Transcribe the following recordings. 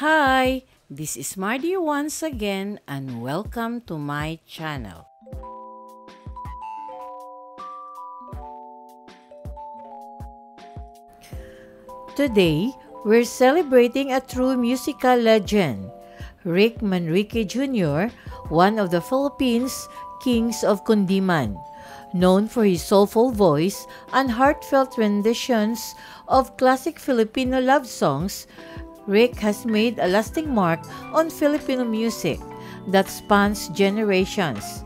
Hi, this is Mardy once again and welcome to my channel. Today, we're celebrating a true musical legend, Rick Manrique Jr., one of the Philippines' kings of Kundiman. Known for his soulful voice and heartfelt renditions of classic Filipino love songs, Rick has made a lasting mark on Filipino music that spans generations.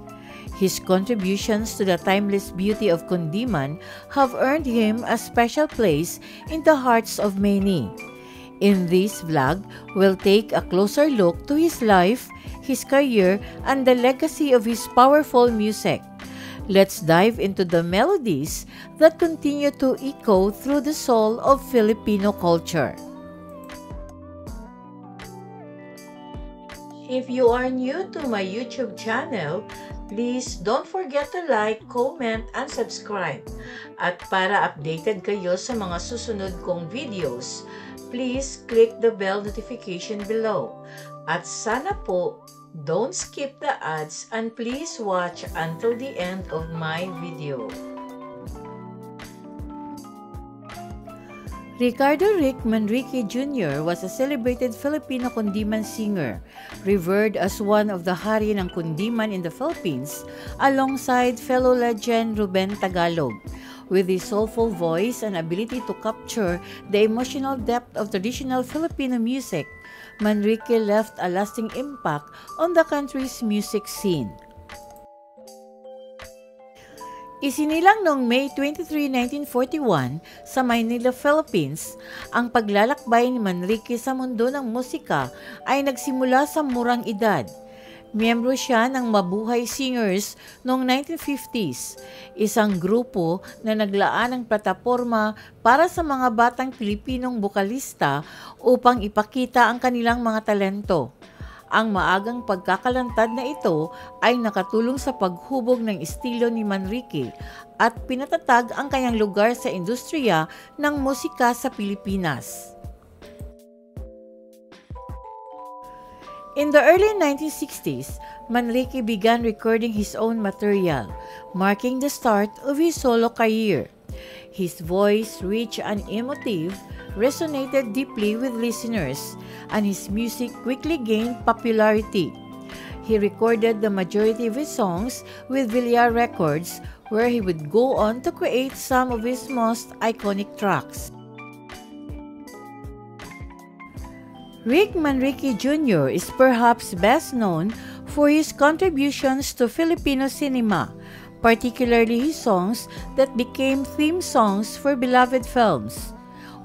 His contributions to the timeless beauty of Kundiman have earned him a special place in the hearts of many. In this vlog, we'll take a closer look to his life, his career, and the legacy of his powerful music. Let's dive into the melodies that continue to echo through the soul of Filipino culture. If you are new to my YouTube channel, please don't forget to like, comment, and subscribe. At para updated kayo sa mga susunod kong videos, please click the bell notification below. At sana po, don't skip the ads and please watch until the end of my video. Ricardo Rick Manrique Jr. was a celebrated Filipino Kundiman singer, revered as one of the hari ng Kundiman in the Philippines, alongside fellow legend Ruben Tagalog. With his soulful voice and ability to capture the emotional depth of traditional Filipino music, Manrique left a lasting impact on the country's music scene. Isinilang noong May 23, 1941 sa Maynila, Philippines, ang paglalakbay ni Manrique sa mundo ng musika ay nagsimula sa murang edad. Miyembro siya ng Mabuhay Singers noong 1950s, isang grupo na naglaan ng plataporma para sa mga batang Pilipinong bokalista upang ipakita ang kanilang mga talento. Ang maagang pagkakalantad na ito ay nakatulong sa paghubog ng estilo ni Manrique at pinatatag ang kanyang lugar sa industriya ng musika sa Pilipinas. In the early 1960s, Manrique began recording his own material, marking the start of his solo career. His voice, rich and emotive, resonated deeply with listeners, and his music quickly gained popularity. He recorded the majority of his songs with Villar Records, where he would go on to create some of his most iconic tracks. Rick Manrique Jr. is perhaps best known for his contributions to Filipino cinema, particularly his songs that became theme songs for beloved films.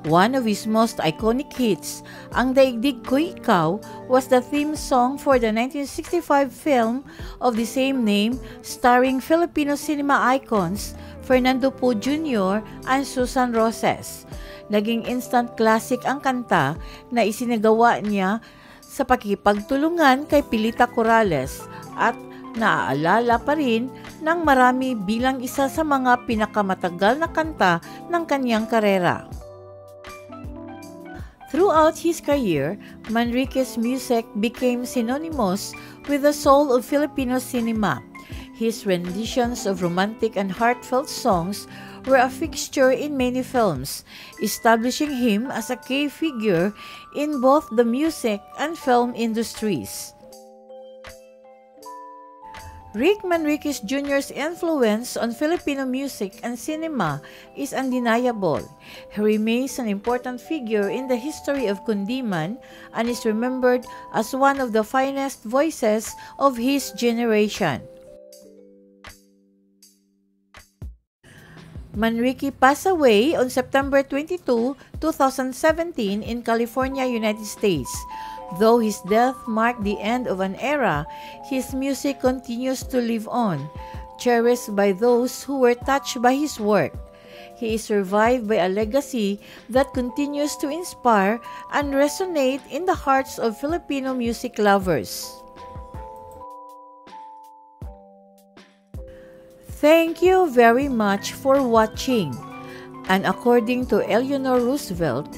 One of his most iconic hits, Ang Daigdig Ko'y Ikaw, was the theme song for the 1965 film of the same name starring Filipino cinema icons Fernando Poe Jr. and Susan Roses. Naging instant classic ang kanta na isinagawa niya sa pakikipagtulungan kay Pilita Corrales at naaalala pa rin ng marami bilang isa sa mga pinakamatagal na kanta ng kanyang karera. Throughout his career, Manrique's music became synonymous with the soul of Filipino cinema. His renditions of romantic and heartfelt songs were a fixture in many films, establishing him as a key figure in both the music and film industries. Rick Manrique Jr.'s influence on Filipino music and cinema is undeniable. He remains an important figure in the history of Kundiman and is remembered as one of the finest voices of his generation. Manrique passed away on September 22, 2017 in California, United States. Though his death marked the end of an era, his music continues to live on, cherished by those who were touched by his work. He is survived by a legacy that continues to inspire and resonate in the hearts of Filipino music lovers. Thank you very much for watching. And according to Eleanor Roosevelt,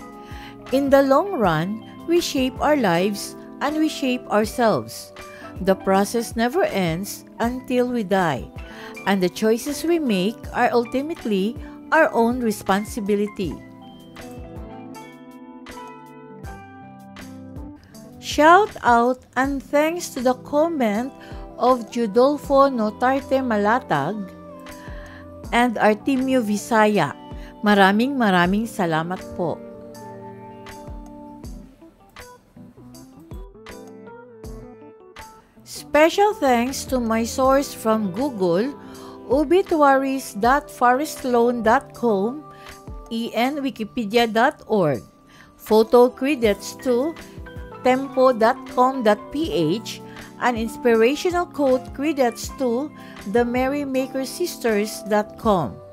in the long run, we shape our lives and we shape ourselves. The process never ends until we die, and the choices we make are ultimately our own responsibility. Shout out and thanks to the comment of Judolfo Notarte Malatag and Artemio Visaya. Maraming salamat po. Special thanks to my source from Google, obituaries.forestloan.com, enwikipedia.org, photo credits to tempo.com.ph, and inspirational quote credits to themerrymakersisters.com.